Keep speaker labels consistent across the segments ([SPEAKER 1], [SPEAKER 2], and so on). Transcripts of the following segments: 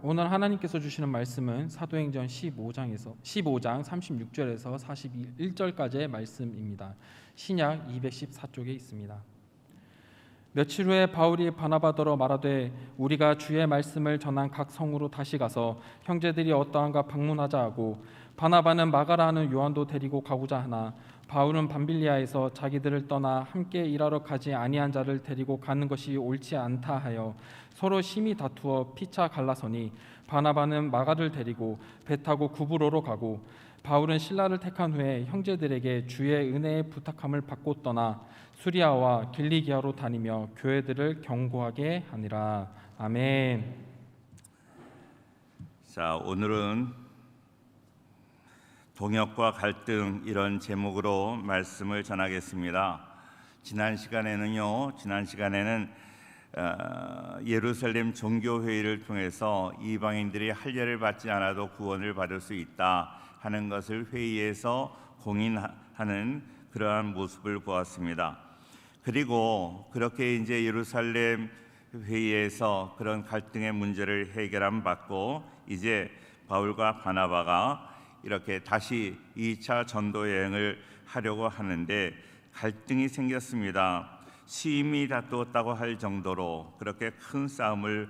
[SPEAKER 1] 오늘 하나님께서 주시는 말씀은 사도행전 15장 36절에서 41절까지의 말씀입니다. 신약 214쪽에 있습니다. 며칠 후에 바울이 바나바더러 말하되 우리가 주의 말씀을 전한 각 성으로 다시 가서 형제들이 어떠한가 방문하자 하고, 바나바는 마가라 하는 요한도 데리고 가고자 하나 바울은 밤빌리아에서 자기들을 떠나 함께 일하러 가지 아니한 자를 데리고 가는 것이 옳지 않다 하여 서로 심히 다투어 피차 갈라서니, 바나바는 마가를 데리고 배 타고 구브로로 가고, 바울은 신라를 택한 후에 형제들에게 주의 은혜의 부탁함을 받고 떠나 수리아와 길리기아로 다니며 교회들을 경고하게 하니라. 아멘.
[SPEAKER 2] 자, 오늘은 동역과 갈등, 이런 제목으로 말씀을 전하겠습니다. 지난 시간에는 예루살렘 종교회의를 통해서 이방인들이 할례를 받지 않아도 구원을 받을 수 있다 하는 것을 회의에서 공인하는 그러한 모습을 보았습니다. 그리고 그렇게 이제 예루살렘 회의에서 그런 갈등의 문제를 해결함 받고, 이제 바울과 바나바가 이렇게 다시 2차 전도 여행을 하려고 하는데 갈등이 생겼습니다. 심히 다투었다고 할 정도로 그렇게 큰 싸움을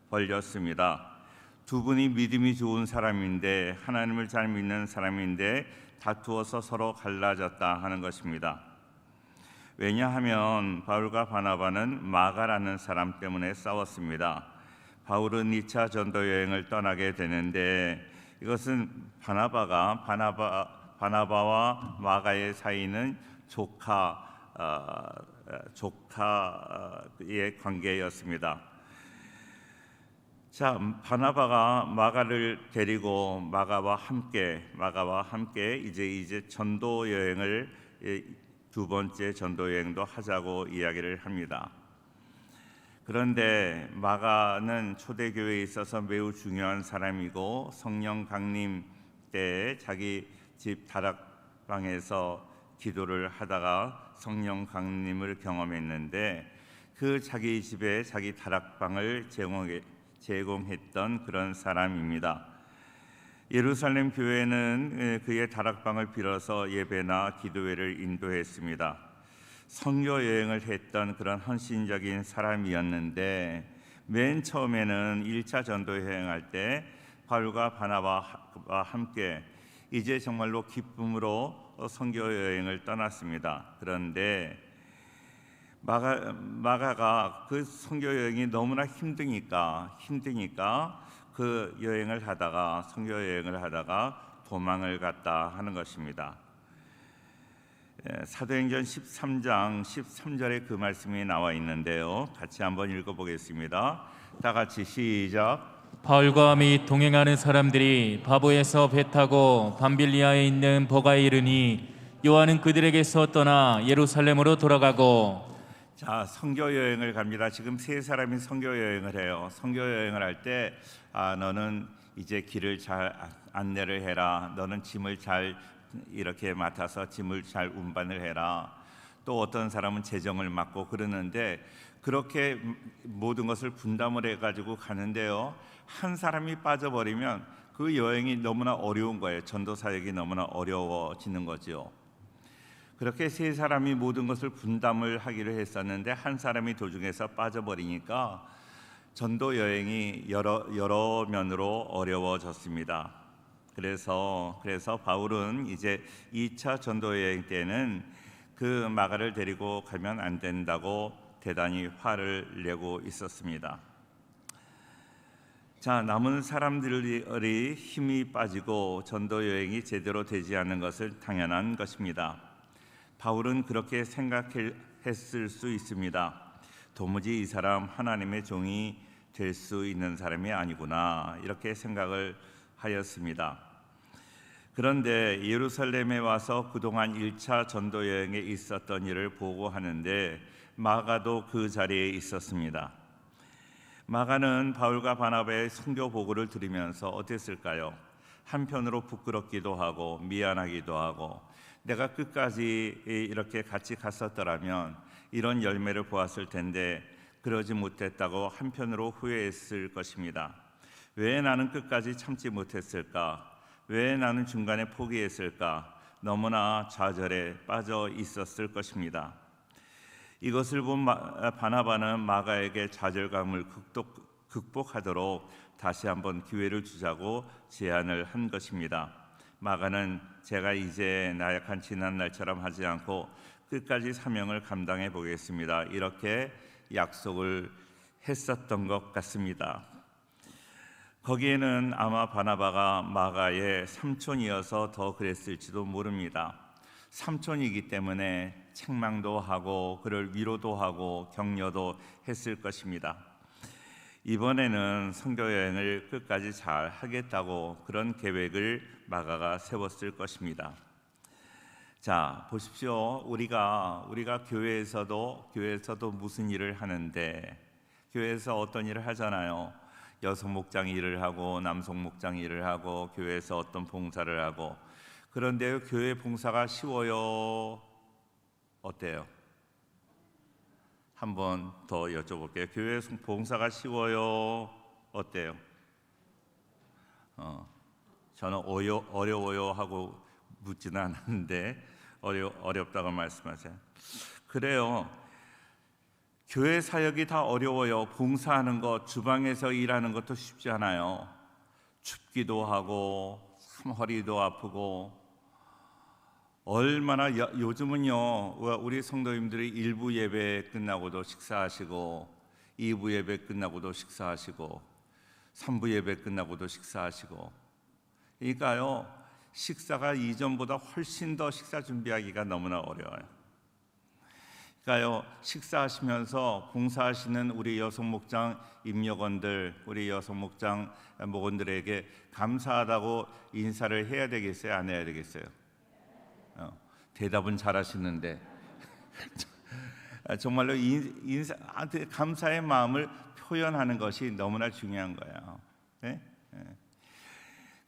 [SPEAKER 2] 벌였습니다. 두 분이 믿음이 좋은 사람인데, 하나님을 잘 믿는 사람인데 다투어서 서로 갈라졌다 하는 것입니다. 왜냐하면 바울과 바나바는 마가라는 사람 때문에 싸웠습니다. 바울은 2차 전도 여행을 떠나게 되는데, 이것은 바나바와 마가의 사이는 조카의 관계였습니다. 자, 바나바가 마가를 데리고 마가와 함께 이제 전도 여행을, 두 번째 전도 여행도 하자고 이야기를 합니다. 그런데 마가는 초대교회에 있어서 매우 중요한 사람이고, 성령 강림 때 자기 집 다락방에서 기도를 하다가 성령 강림을 경험했는데, 그 자기 집에 자기 다락방을 제공했던 그런 사람입니다. 예루살렘 교회는 그의 다락방을 빌어서 예배나 기도회를 인도했습니다. 선교 여행을 했던 그런 헌신적인 사람이었는데, 맨 처음에는 1차 전도 여행할 때 바울과 바나바와 함께 이제 정말로 기쁨으로 선교 여행을 떠났습니다. 그런데 마가가 그 선교 여행이 너무나 힘드니까 그 선교 여행을 하다가 도망을 갔다 하는 것입니다. 사도행전 13장 13절에 그 말씀이 나와 있는데요, 같이 한번 읽어보겠습니다. 다 같이 시작.
[SPEAKER 3] 바울과 및 동행하는 사람들이 바보에서 배 타고 밤빌리아에 있는 버가에 이르니, 요한은 그들에게서 떠나 예루살렘으로 돌아가고.
[SPEAKER 2] 자, 선교 여행을 갑니다. 지금 세 사람이 선교 여행을 해요. 선교 여행을 할 때 너는 이제 길을 잘 안내를 해라. 너는 짐을 잘 이렇게 맡아서 짐을 잘 운반을 해라. 또 어떤 사람은 재정을 맡고 그러는데, 그렇게 모든 것을 분담을 해가지고 가는데요, 한 사람이 빠져버리면 그 여행이 너무나 어려운 거예요. 전도 사역이 너무나 어려워지는 거죠. 그렇게 세 사람이 모든 것을 분담을 하기로 했었는데, 한 사람이 도중에서 빠져버리니까 전도 여행이 여러 면으로 어려워졌습니다. 그래서 바울은 이제 2차 전도 여행 때는 그 마가를 데리고 가면 안 된다고 대단히 화를 내고 있었습니다. 자, 남은 사람들이 힘이 빠지고 전도 여행이 제대로 되지 않는 것은 당연한 것입니다. 바울은 그렇게 생각했을 수 있습니다. 도무지 이 사람 하나님의 종이 될 수 있는 사람이 아니구나, 이렇게 생각을 하였습니다. 그런데 예루살렘에 와서 그동안 1차 전도 여행에 있었던 일을 보고하는데, 마가도 그 자리에 있었습니다. 마가는 바울과 바나바의 선교 보고를 들으면서 어땠을까요? 한편으로 부끄럽기도 하고 미안하기도 하고, 내가 끝까지 이렇게 같이 갔었더라면 이런 열매를 보았을 텐데 그러지 못했다고 한편으로 후회했을 것입니다. 왜 나는 끝까지 참지 못했을까? 왜 나는 중간에 포기했을까? 너무나 좌절에 빠져 있었을 것입니다. 이것을 본 바나바는 마가에게 좌절감을 극복하도록 다시 한번 기회를 주자고 제안을 한 것입니다. 마가는 제가 이제 나약한 지난 날처럼 하지 않고 끝까지 사명을 감당해 보겠습니다. 이렇게 약속을 했었던 것 같습니다. 거기에는 아마 바나바가 마가의 삼촌이어서 더 그랬을지도 모릅니다. 삼촌이기 때문에 책망도 하고 그를 위로도 하고 격려도 했을 것입니다. 이번에는 선교 여행을 끝까지 잘 하겠다고 그런 계획을 마가가 세웠을 것입니다. 자, 보십시오. 우리가 교회에서도 무슨 일을 하는데, 교회에서 어떤 일을 하잖아요. 여성 목장 일을 하고 남성 목장 일을 하고 교회에서 어떤 봉사를 하고. 그런데 교회 봉사가 쉬워요? 어때요? 한 번 더 여쭤볼게요. 교회 봉사가 쉬워요? 어때요? 저는 어려워요 하고 묻지는 않았는데 어렵다고 말씀하세요. 그래요. 교회 사역이 다 어려워요. 봉사하는 것, 주방에서 일하는 것도 쉽지 않아요. 춥기도 하고 참 허리도 아프고. 얼마나 요즘은요, 우리 성도님들이 1부 예배 끝나고도 식사하시고 2부 예배 끝나고도 식사하시고 3부 예배 끝나고도 식사하시고. 그러니까요, 식사가 이전보다 훨씬 더 식사 준비하기가 너무나 어려워요. 그러니까요, 식사하시면서 봉사하시는 우리 여성 목장 임역원들, 우리 여성 목장 목원들에게 감사하다고 인사를 해야 되겠어요? 안 해야 되겠어요? 대답은 잘하시는데 정말로 감사의 마음을 표현하는 것이 너무나 중요한 거예요. 네?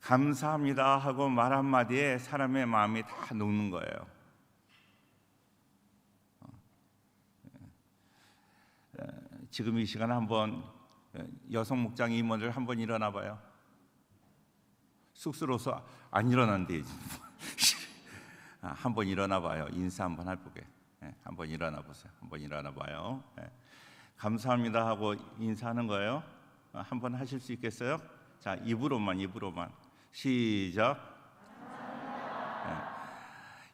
[SPEAKER 2] 감사합니다 하고 말 한마디에 사람의 마음이 다 녹는 거예요. 지금 이 시간 한번 여성 목장 임원들 한번 일어나 봐요. 쑥스러워서 안 일어난대. 한번 일어나 봐요. 인사 한번 해보게. 한번 일어나 보세요. 한번 일어나 봐요. 감사합니다 하고 인사하는 거예요. 한번 하실 수 있겠어요? 자, 입으로만 시작.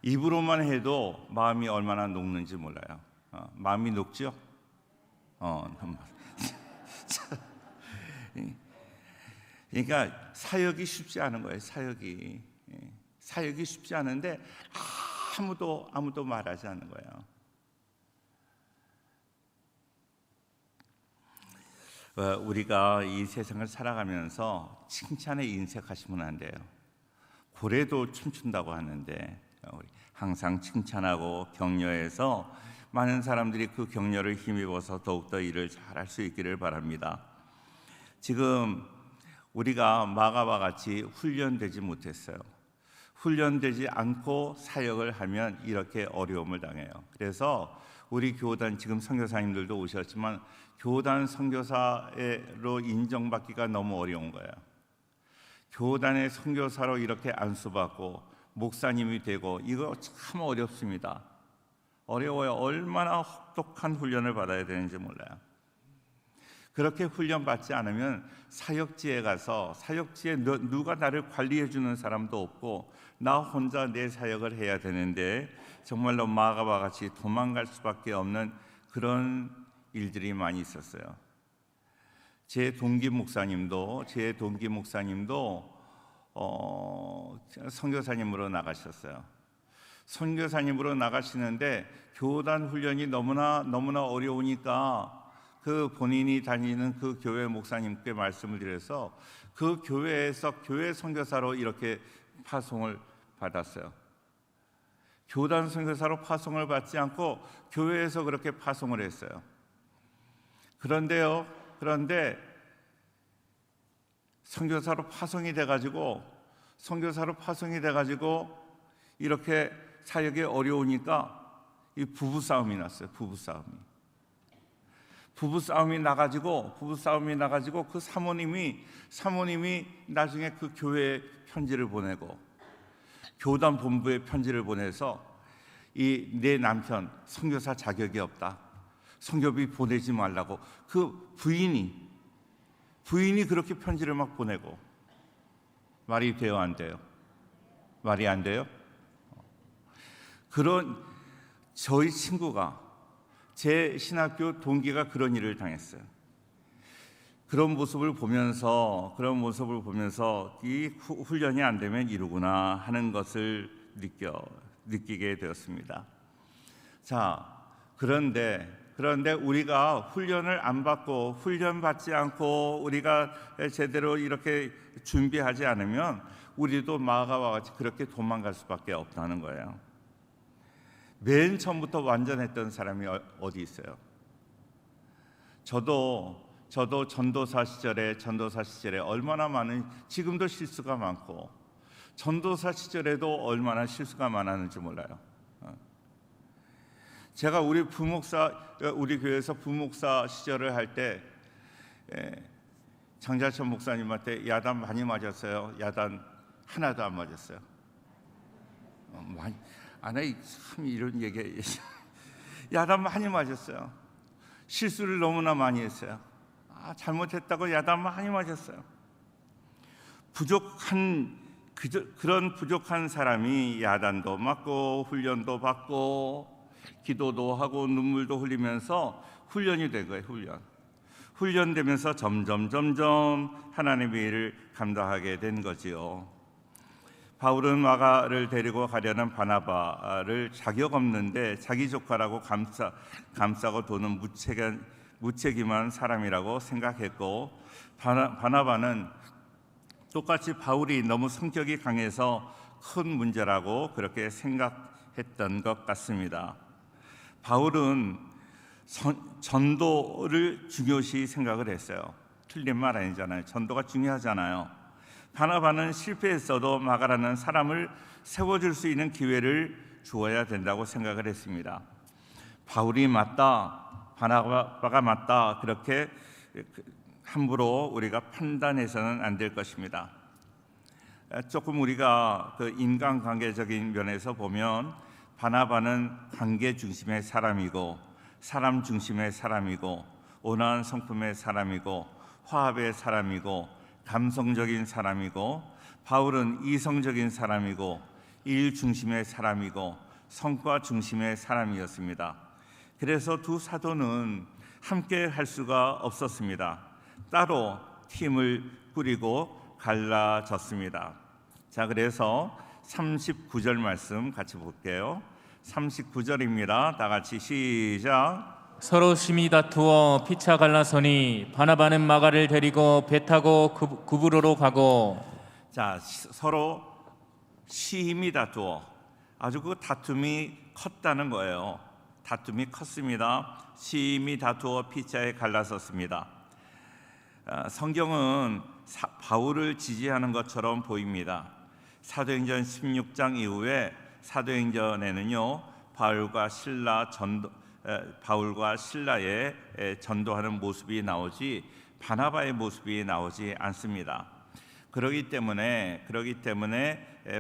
[SPEAKER 2] 입으로만 해도 마음이 얼마나 녹는지 몰라요. 마음이 녹죠? 그러니까 사역이 쉽지 않은 거예요. 사역이 쉽지 않은데 아무도 말하지 않는 거예요. 우리가 이 세상을 살아가면서 칭찬에 인색하시면 안 돼요. 고래도 춤춘다고 하는데 항상 칭찬하고 격려해서 많은 사람들이 그 격려를 힘입어서 더욱더 일을 잘할 수 있기를 바랍니다. 지금 우리가 마가와 같이 훈련되지 못했어요. 훈련되지 않고 사역을 하면 이렇게 어려움을 당해요. 그래서 우리 교단, 지금 선교사님들도 오셨지만 교단 선교사로 인정받기가 너무 어려운 거예요. 교단의 선교사로 이렇게 안수받고 목사님이 되고, 이거 참 어렵습니다. 어려워요. 얼마나 혹독한 훈련을 받아야 되는지 몰라요. 그렇게 훈련받지 않으면 사역지에 가서, 사역지에 누가 나를 관리해 주는 사람도 없고 나 혼자 내 사역을 해야 되는데 정말로 마가와 같이 도망갈 수밖에 없는 그런 일들이 많이 있었어요. 제 동기 목사님도 선교사님으로 나가셨어요. 선교사님으로 나가시는데 교단 훈련이 너무나 어려우니까 그 본인이 다니는 그 교회 목사님께 말씀을 드려서 그 교회에서 교회 선교사로 이렇게 파송을 받았어요. 교단 선교사로 파송을 받지 않고 교회에서 그렇게 파송을 했어요. 그런데 선교사로 파송이 돼가지고 이렇게 사역이 어려우니까 이 부부싸움이 났어요. 부부싸움이 나가지고 그 사모님이 나중에 그 교회에 편지를 보내고 교단 본부에 편지를 보내서 이 내 남편 선교사 자격이 없다, 선교비 보내지 말라고 그 부인이 그렇게 편지를 막 보내고. 말이 돼요, 안 돼요? 말이 안 돼요? 그런 저희 친구가, 제 신학교 동기가 그런 일을 당했어요. 그런 모습을 보면서 이 훈련이 안 되면 이루구나 하는 것을 느끼게 되었습니다. 자, 그런데 우리가 훈련을 안 받고, 훈련받지 않고 우리가 제대로 이렇게 준비하지 않으면 우리도 마가와 같이 그렇게 도망갈 수밖에 없다는 거예요. 맨 처음부터 완전했던 사람이 어디 있어요? 저도 전도사 시절에 얼마나 많은, 지금도 실수가 많고 전도사 시절에도 얼마나 실수가 많았는지 몰라요. 제가 우리 교회에서 부목사 시절을 할 때 장자천 목사님한테 야단 많이 맞았어요. 야단 하나도 안 맞았어요. 참 이런 얘기 야단 많이 맞았어요. 실수를 너무나 많이 했어요. 잘못했다고 야단 많이 맞았어요. 그런 부족한 사람이 야단도 맞고 훈련도 받고 기도도 하고 눈물도 흘리면서 훈련이 된 거예요. 훈련되면서 점점 하나님의 일을 감당하게 된 거지요. 바울은 마가를 데리고 가려는 바나바를 자격 없는데 자기 조카라고 감싸고 도는 무책임한 사람이라고 생각했고, 바나바는 똑같이 바울이 너무 성격이 강해서 큰 문제라고 그렇게 생각했던 것 같습니다. 바울은 전도를 중요시 생각을 했어요. 틀린 말 아니잖아요. 전도가 중요하잖아요. 바나바는 실패했어도 마가라는 사람을 세워줄 수 있는 기회를 주어야 된다고 생각을 했습니다. 바울이 맞다, 바나바가 맞다, 그렇게 함부로 우리가 판단해서는 안 될 것입니다. 조금 우리가 그 인간관계적인 면에서 보면 바나바는 관계 중심의 사람이고, 사람 중심의 사람이고, 온화한 성품의 사람이고, 화합의 사람이고, 감성적인 사람이고, 바울은 이성적인 사람이고, 일 중심의 사람이고, 성과 중심의 사람이었습니다. 그래서 두 사도는 함께 할 수가 없었습니다. 따로 팀을 꾸리고 갈라졌습니다. 자, 그래서 39절 말씀 같이 볼게요. 39절입니다. 다 같이 시작.
[SPEAKER 3] 서로 심히 다투어 피차 갈라서니 바나바는 마가를 데리고 배 타고 구브로로 가고.
[SPEAKER 2] 자, 서로 심히 다투어, 아주 그 다툼이 컸다는 거예요. 다툼이 컸습니다. 심히 다투어 피차에 갈라섰습니다. 성경은 바울을 지지하는 것처럼 보입니다. 사도행전 16장 이후에 사도행전에는요, 바울과 신라의 전도하는 모습이 나오지 바나바의 모습이 나오지 않습니다. 그렇기 때문에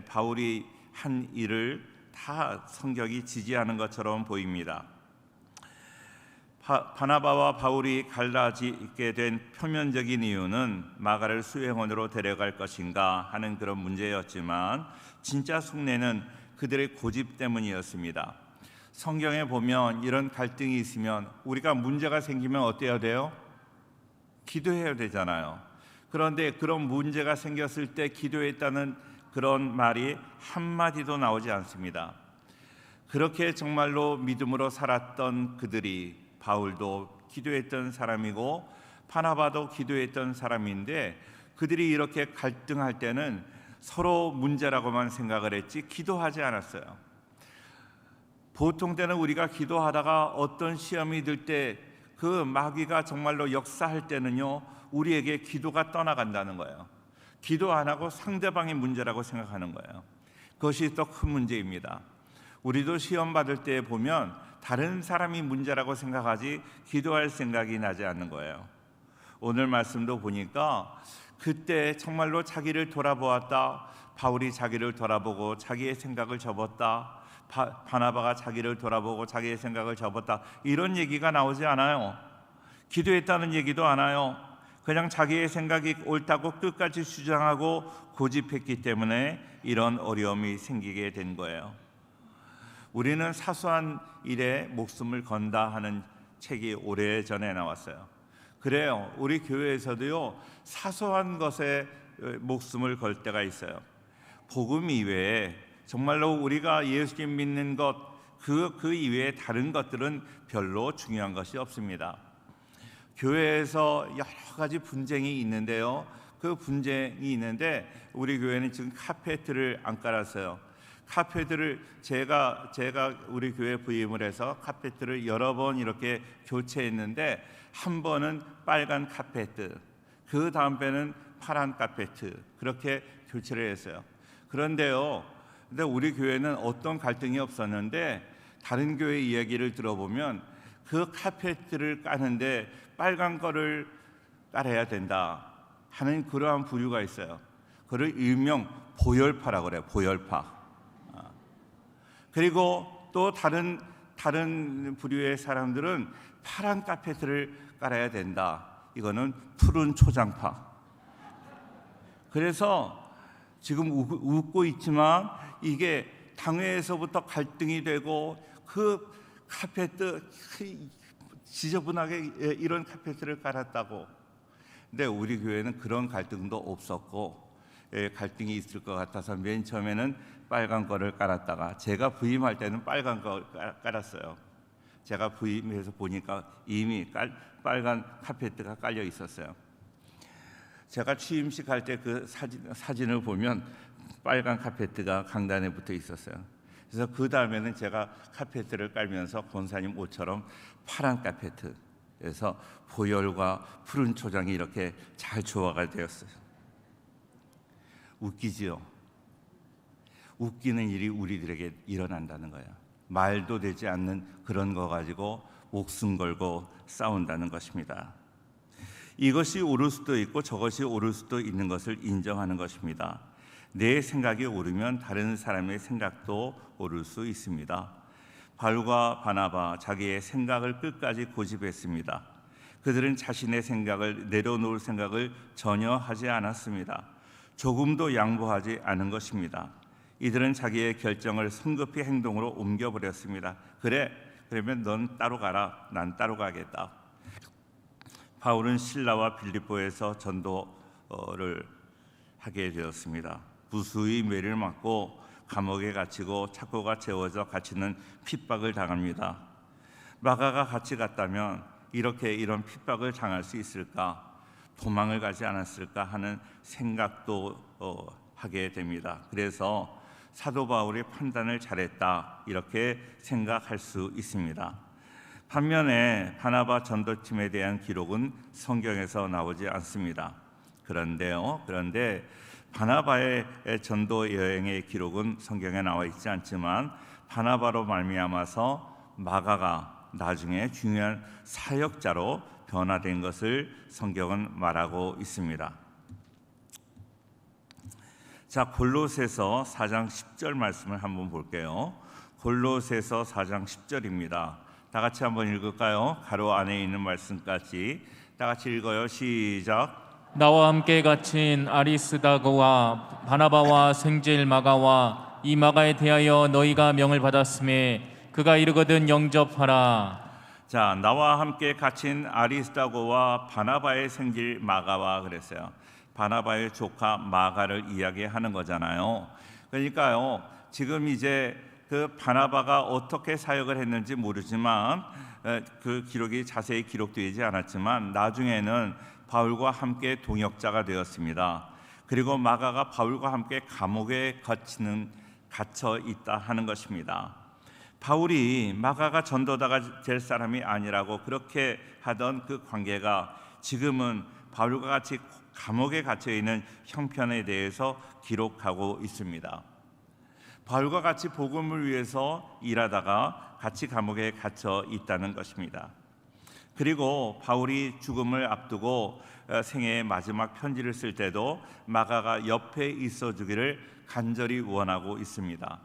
[SPEAKER 2] 바울이 한 일을 다 성경이 지지하는 것처럼 보입니다. 바나바와 바울이 갈라지게 된 표면적인 이유는 마가를 수행원으로 데려갈 것인가 하는 그런 문제였지만, 진짜 속내는 그들의 고집 때문이었습니다. 성경에 보면 이런 갈등이 있으면, 우리가 문제가 생기면 어때야 돼요? 기도해야 되잖아요. 그런데 그런 문제가 생겼을 때 기도했다는 그런 말이 한마디도 나오지 않습니다. 그렇게 정말로 믿음으로 살았던 그들이, 바울도 기도했던 사람이고 바나바도 기도했던 사람인데, 그들이 이렇게 갈등할 때는 서로 문제라고만 생각을 했지 기도하지 않았어요. 보통 때는 우리가 기도하다가 어떤 시험이 들 때, 그 마귀가 정말로 역사할 때는요, 우리에게 기도가 떠나간다는 거예요. 기도 안 하고 상대방의 문제라고 생각하는 거예요. 그것이 더 큰 문제입니다. 우리도 시험 받을 때 보면 다른 사람이 문제라고 생각하지 기도할 생각이 나지 않는 거예요. 오늘 말씀도 보니까 그때 정말로 자기를 돌아보았다. 바울이 자기를 돌아보고 자기의 생각을 접었다. 바나바가 자기를 돌아보고 자기의 생각을 접었다. 이런 얘기가 나오지 않아요. 기도했다는 얘기도 안 와요. 그냥 자기의 생각이 옳다고 끝까지 주장하고 고집했기 때문에 이런 어려움이 생기게 된 거예요. 우리는 사소한 일에 목숨을 건다 하는 책이 오래전에 나왔어요. 그래요. 우리 교회에서도요, 사소한 것에 목숨을 걸 때가 있어요. 복음 이외에 정말로 우리가 예수님 믿는 것, 그 이외에 다른 것들은 별로 중요한 것이 없습니다. 교회에서 여러 가지 분쟁이 있는데요. 그 분쟁이 있는데 우리 교회는 지금 카페트를 안 깔았어요. 카페트를 제가 우리 교회 부임을 해서 카페트를 여러 번 이렇게 교체했는데, 한 번은 빨간 카페트, 그 다음에는 파란 카페트, 그렇게 교체를 했어요. 그런데요, 근데 우리 교회는 어떤 갈등이 없었는데 다른 교회 이야기를 들어보면 그 카페트를 까는데 빨간 거를 깔아야 된다 하는 그러한 부류가 있어요. 그를 일명 보열파라고 그래요. 보열파. 그리고 또 다른 부류의 사람들은 파란 카페트를 깔아야 된다. 이거는 푸른 초장파. 그래서 지금 웃고 있지만 이게 당회에서부터 갈등이 되고, 그 카페트 지저분하게 이런 카페트를 깔았다고. 근데 우리 교회는 그런 갈등도 없었고, 갈등이 있을 것 같아서 맨 처음에는 빨간 거를 깔았다가 제가 부임할 때는 빨간 거 깔았어요. 제가 부임해서 보니까 이미 빨간 카페트가 깔려 있었어요. 제가 취임식 할 때 그 사진을 보면 빨간 카페트가 강단에 붙어 있었어요. 그래서 그 다음에는 제가 카페트를 깔면서 권사님 옷처럼 파란 카페트에서 보열과 푸른 초장이 이렇게 잘 조화가 되었어요. 웃기지요? 웃기는 일이 우리들에게 일어난다는 거예요. 말도 되지 않는 그런 거 가지고 목숨 걸고 싸운다는 것입니다. 이것이 옳을 수도 있고 저것이 옳을 수도 있는 것을 인정하는 것입니다. 내 생각이 옳으면 다른 사람의 생각도 옳을 수 있습니다. 바울과 바나바, 자기의 생각을 끝까지 고집했습니다. 그들은 자신의 생각을 내려놓을 생각을 전혀 하지 않았습니다. 조금도 양보하지 않은 것입니다. 이들은 자기의 결정을 성급히 행동으로 옮겨버렸습니다. 그러면 넌 따로 가라, 난 따로 가겠다. 바울은 신라와 빌립보에서 전도를 하게 되었습니다. 무수히 매를 맞고 감옥에 갇히고 착고가 채워져 갇히는 핍박을 당합니다. 마가가 같이 갔다면 이런 핍박을 당할 수 있을까, 도망을 가지 않았을까 하는 생각도 하게 됩니다. 그래서 사도 바울의 판단을 잘했다, 이렇게 생각할 수 있습니다. 반면에 바나바 전도팀에 대한 기록은 성경에서 나오지 않습니다. 그런데 바나바의 전도 여행의 기록은 성경에 나와 있지 않지만, 바나바로 말미암아서 마가가 나중에 중요한 사역자로 변화된 것을 성경은 말하고 있습니다. 자, 골로새서 4장 10절 말씀을 한번 볼게요. 골로새서 4장 10절입니다. 다 같이 한번 읽을까요? 가로 안에 있는 말씀까지 다 같이 읽어요. 시작.
[SPEAKER 3] 나와 함께 갇힌 아리스다고와 바나바와 생질 마가와 이 마가에 대하여 너희가 명을 받았음에 그가 이르거든 영접하라.
[SPEAKER 2] 자, 나와 함께 갇힌 아리스다고와 바나바의 생질 마가와 그랬어요. 바나바의 조카 마가를 이야기하는 거잖아요. 그러니까요, 지금 이제 그 바나바가 어떻게 사역을 했는지 모르지만, 그 기록이 자세히 기록되지 않았지만 나중에는 바울과 함께 동역자가 되었습니다. 그리고 마가가 바울과 함께 감옥에 갇혀 있다 하는 것입니다. 바울이 마가가 전도자가 될 사람이 아니라고 그렇게 하던 그 관계가 지금은 바울과 같이 감옥에 갇혀 있는 형편에 대해서 기록하고 있습니다. 바울과 같이 복음을 위해서 일하다가 같이 감옥에 갇혀 있다는 것입니다. 그리고 바울이 죽음을 앞두고 생애의 마지막 편지를 쓸 때도 마가가 옆에 있어 주기를 간절히 원하고 있습니다.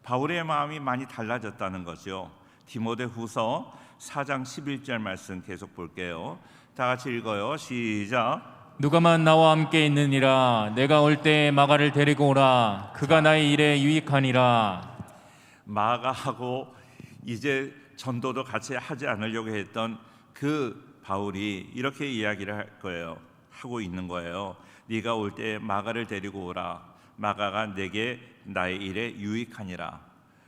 [SPEAKER 2] 바울의 마음이 많이 달라졌다는 거죠. 디모데후서 4장 11절 말씀 계속 볼게요. 다 같이 읽어요. 시작.
[SPEAKER 3] 누가만 나와 함께 있느니라. 내가 올 때 마가를 데리고 오라. 그가 나의 일에 유익하니라.
[SPEAKER 2] 마가하고 이제 전도도 같이 하지 않으려고 했던 그 바울이 이렇게 이야기를 할 거예요. 하고 있는 거예요. 네가 올 때 마가를 데리고 오라. 마가가 내게 나의 일에 유익하니라.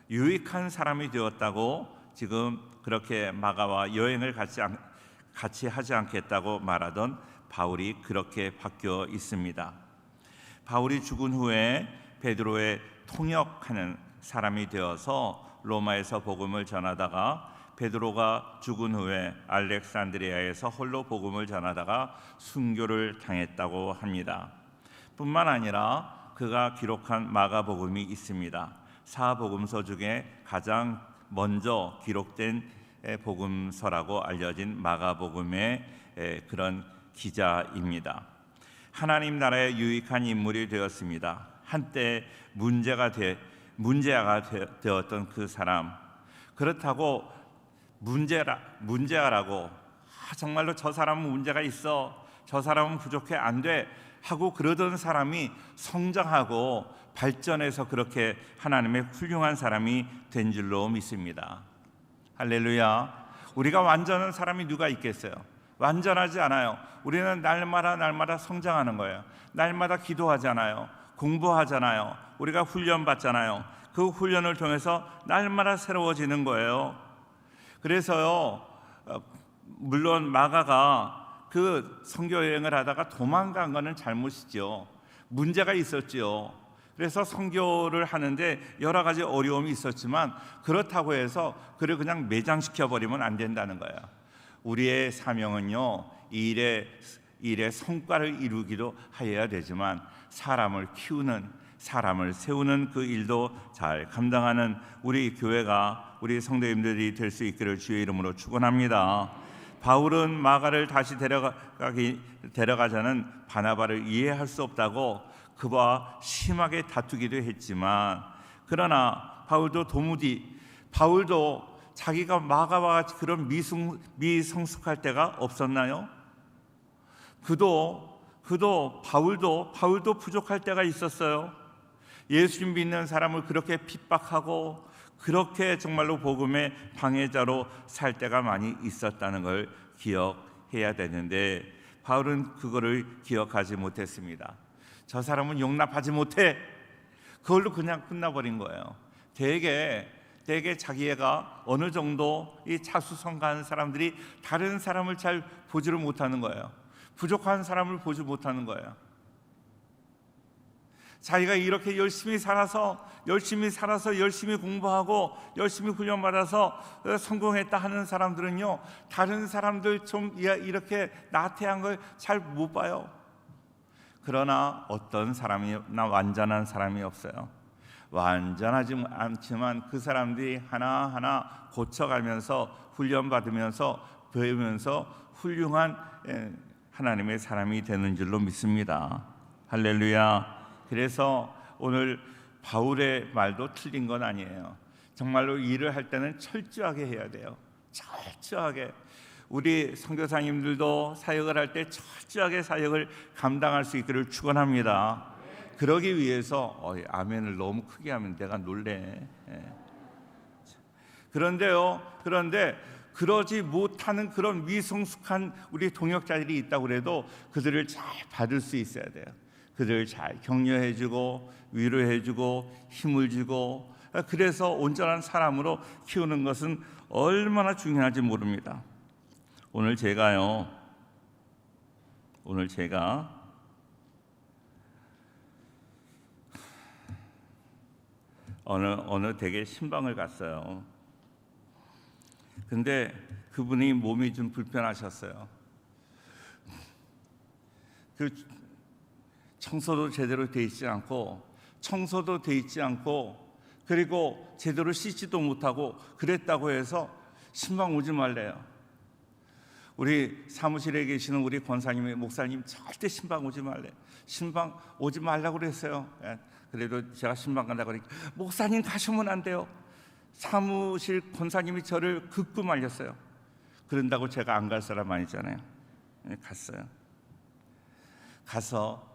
[SPEAKER 2] 유익한 사람이 되었다고 지금 그렇게 마가와 여행을 같이 하지 않겠다고 말하던 바울이 그렇게 바뀌어 있습니다. 바울이 죽은 후에 베드로의 통역하는 사람이 되어서 로마에서 복음을 전하다가 베드로가 죽은 후에 알렉산드리아에서 홀로 복음을 전하다가 순교를 당했다고 합니다. 뿐만 아니라 그가 기록한 마가복음이 있습니다. 사복음서 중에 가장 먼저 기록된 복음서라고 알려진 마가복음의 그런 기자입니다. 하나님 나라에 유익한 인물이 되었습니다. 한때 문제가 되었던 그 사람. 그렇다고 문제아라고 정말로 저 사람은 문제가 있어, 저 사람은 부족해, 안 돼 하고 그러던 사람이 성장하고 발전해서 그렇게 하나님의 훌륭한 사람이 된 줄로 믿습니다. 할렐루야. 우리가 완전한 사람이 누가 있겠어요? 완전하지 않아요. 우리는 날마다 성장하는 거예요. 날마다 기도하잖아요. 공부하잖아요. 우리가 훈련 받잖아요. 그 훈련을 통해서 날마다 새로워지는 거예요. 그래서요, 물론 마가가 그 선교 여행을 하다가 도망간 거는 잘못이죠. 문제가 있었지요. 그래서 선교를 하는데 여러 가지 어려움이 있었지만 그렇다고 해서 그를 그냥 매장시켜 버리면 안 된다는 거예요. 우리의 사명은요, 이 일의 성과를 이루기도 하여야 되지만 사람을 키우는, 사람을 세우는 그 일도 잘 감당하는 우리 교회가, 우리 성도님들이 될 수 있기를 주의 이름으로 축원합니다. 바울은 마가를 다시 데려가자는 바나바를 이해할 수 없다고 그와 심하게 다투기도 했지만, 그러나 바울도 자기가 마가와 같이 그런 미성숙할 때가 없었나요? 바울도 부족할 때가 있었어요. 예수 믿는 사람을 그렇게 핍박하고 그렇게 정말로 복음의 방해자로 살 때가 많이 있었다는 걸 기억해야 되는데 바울은 그거를 기억하지 못했습니다. 저 사람은 용납하지 못해. 그걸로 그냥 끝나버린 거예요. 되게 자기애가 어느 정도 이 자수성가하는 사람들이 다른 사람을 잘 보지를 못하는 거예요. 부족한 사람을 보지 못하는 거예요. 자기가 이렇게 열심히 살아서 열심히 공부하고 열심히 훈련받아서 성공했다 하는 사람들은요, 다른 사람들 좀 이렇게 나태한 걸 잘 못 봐요. 그러나 어떤 사람이나 완전한 사람이 없어요. 완전하지 않지만 그 사람들이 하나하나 고쳐가면서 훈련받으면서 배우면서 훌륭한 하나님의 사람이 되는 줄로 믿습니다. 할렐루야. 그래서 오늘 바울의 말도 틀린 건 아니에요. 정말로 일을 할 때는 철저하게 해야 돼요. 철저하게. 우리 선교사님들도 사역을 할 때 철저하게 사역을 감당할 수 있기를 축원합니다. 그러기 위해서 아멘을 너무 크게 하면 내가 놀래. 그런데 그러지 못하는 그런 미성숙한 우리 동역자들이 있다고 해도 그들을 잘 받을 수 있어야 돼요. 그들을 잘 격려해주고 위로해주고 힘을 주고, 그래서 온전한 사람으로 키우는 것은 얼마나 중요한지 모릅니다. 오늘 제가 어느 댁에 신방을 갔어요. 근데 그분이 몸이 좀 불편하셨어요. 그 청소도 제대로 돼 있지 않고 그리고 제대로 씻지도 못하고 그랬다고 해서 신방 오지 말래요. 우리 사무실에 계시는 우리 권사님, 목사님 절대 신방 오지 말래. 신방 오지 말라고 그랬어요. 그래도 제가 신방 간다고 그러니까 목사님 가시면 안 돼요. 사무실 권사님이 저를 극구 말렸어요. 그런다고 제가 안 갈 사람 아니잖아요. 갔어요. 가서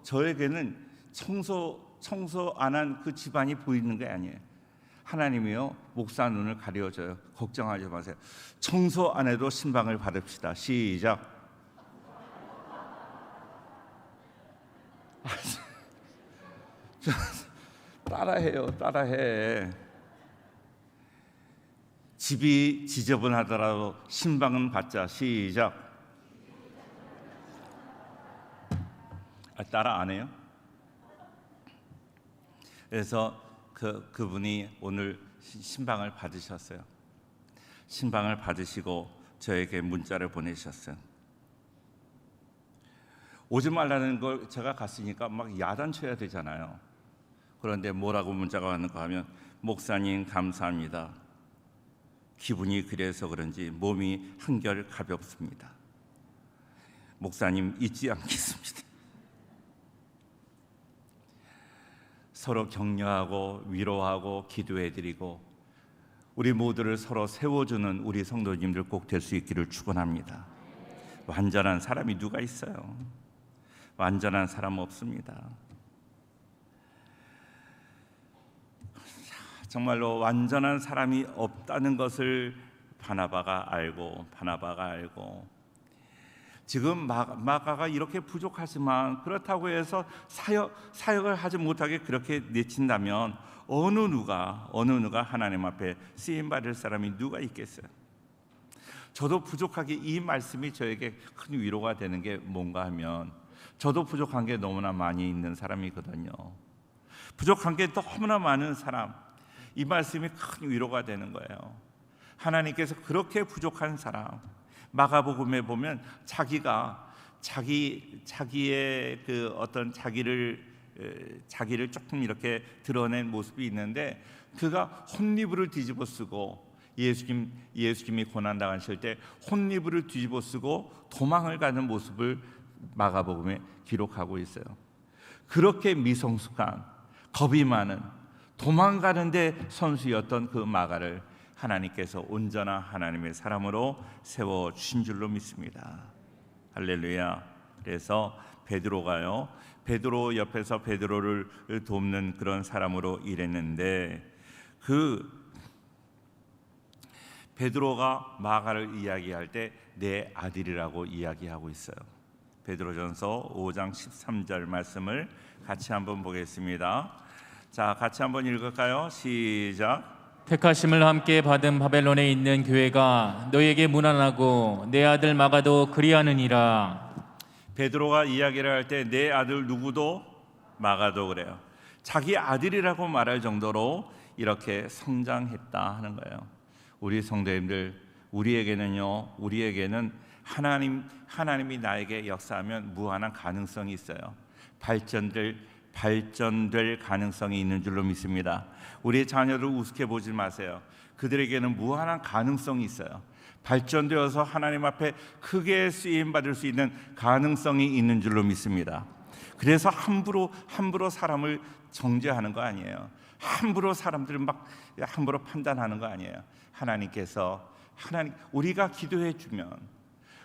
[SPEAKER 2] 저에게는 청소 안 한 그 집안이 보이는 게 아니에요. 하나님이요 목사 눈을 가려줘요. 걱정하지 마세요. 청소 안 해도 신방을 받읍시다. 시작. 따라해. 집이 지저분하더라도 신방은 받자. 시작. 따라 안 해요? 그래서 그분이 오늘 신방을 받으셨어요. 신방을 받으시고 저에게 문자를 보내셨어요. 오지 말라는 걸 제가 갔으니까 막 야단쳐야 되잖아요. 그런데 뭐라고 문자가 왔는가 하면 목사님 감사합니다. 기분이 그래서 그런지 몸이 한결 가볍습니다. 목사님 잊지 않겠습니다. 서로 격려하고 위로하고 기도해드리고 우리 모두를 서로 세워주는 우리 성도님들 꼭 될 수 있기를 축원합니다. 완전한 사람이 누가 있어요? 완전한 사람 없습니다. 정말로 완전한 사람이 없다는 것을 바나바가 알고 지금 마가가 이렇게 부족하지만 그렇다고 해서 사역을 하지 못하게 그렇게 내친다면 어느 누가 하나님 앞에 쓰임 받을 사람이 누가 있겠어요? 저도 부족하게 이 말씀이 저에게 큰 위로가 되는 게 뭔가 하면 저도 부족한 게 너무나 많이 있는 사람이거든요. 부족한 게 너무나 많은 사람, 이 말씀이 큰 위로가 되는 거예요. 하나님께서 그렇게 부족한 사람, 마가복음에 보면 자기의 그 어떤 자기를 조금 이렇게 드러낸 모습이 있는데 그가 혼리부를 뒤집어 쓰고 예수님이 고난 당하실 때 혼리부를 뒤집어 쓰고 도망을 가는 모습을 마가복음에 기록하고 있어요. 그렇게 미성숙한 겁이 많은 도망가는데 선수였던 그 마가를 하나님께서 온전한 하나님의 사람으로 세워주신 줄로 믿습니다. 할렐루야. 그래서 베드로 옆에서 베드로를 돕는 그런 사람으로 일했는데 그 베드로가 마가를 이야기할 때 내 아들이라고 이야기하고 있어요. 베드로전서 5장 13절 말씀을 같이 한번 보겠습니다. 자, 같이 한번 읽을까요? 시작.
[SPEAKER 3] 택하심을 함께 받은 바벨론에 있는 교회가 너에게 문안하고 내 아들 마가도 그리하느니라.
[SPEAKER 2] 베드로가 이야기를 할 때 내 아들 누구도 마가도 그래요. 자기 아들이라고 말할 정도로 이렇게 성장했다 하는 거예요. 우리 성도님들, 우리에게는 하나님이 나에게 역사하면 무한한 가능성이 있어요. 발전될 가능성이 있는 줄로 믿습니다. 우리의 자녀를 우습게 보지 마세요. 그들에게는 무한한 가능성이 있어요. 발전되어서 하나님 앞에 크게 쓰임 받을 수 있는 가능성이 있는 줄로 믿습니다. 그래서 함부로 사람을 정죄하는 거 아니에요. 함부로 사람들을 함부로 판단하는 거 아니에요. 우리가 기도해 주면,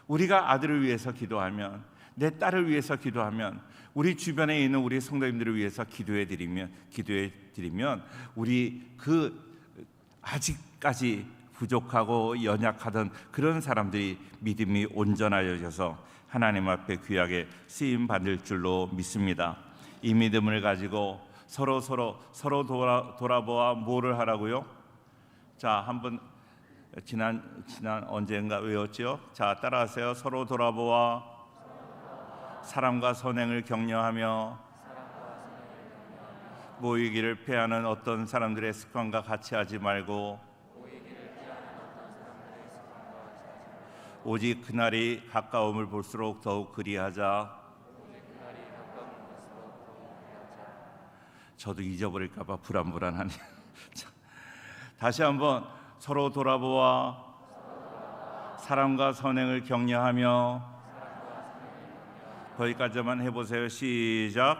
[SPEAKER 2] 우리가 아들을 위해서 기도하면, 내 딸을 위해서 기도하면, 우리 주변에 있는 우리 성도님들을 위해서 기도해 드리면 우리 아직까지 부족하고 연약하던 그런 사람들이 믿음이 온전하여져서 하나님 앞에 귀하게 쓰임 받을 줄로 믿습니다. 이 믿음을 가지고 서로 돌아보아 뭐를 하라고요? 자, 한번 지난 언젠가 외웠죠? 자, 따라하세요. 서로 돌아보아 사랑과 선행을 격려하며 모이기를 피하는 어떤 사람들의 습관과 같이 하지 말고 오직 그날이 가까움을 볼수록 더욱 그리하자. 저도 잊어버릴까 봐 불안하네요. 자, 다시 한번 서로 돌아보아 사랑과 선행을 격려하며, 거기까지만 해보세요. 시작.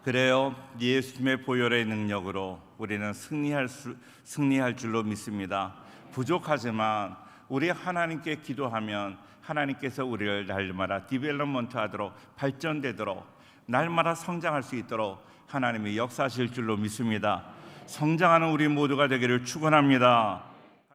[SPEAKER 2] 그래요. 예수님의 보혈의 능력으로 우리는 승리할 줄로 믿습니다. 부족하지만 우리 하나님께 기도하면 하나님께서 우리를 날마다 디벨롭먼트하도록, 발전되도록, 날마다 성장할 수 있도록 하나님이 역사하실 줄로 믿습니다. 성장하는 우리 모두가 되기를 축원합니다.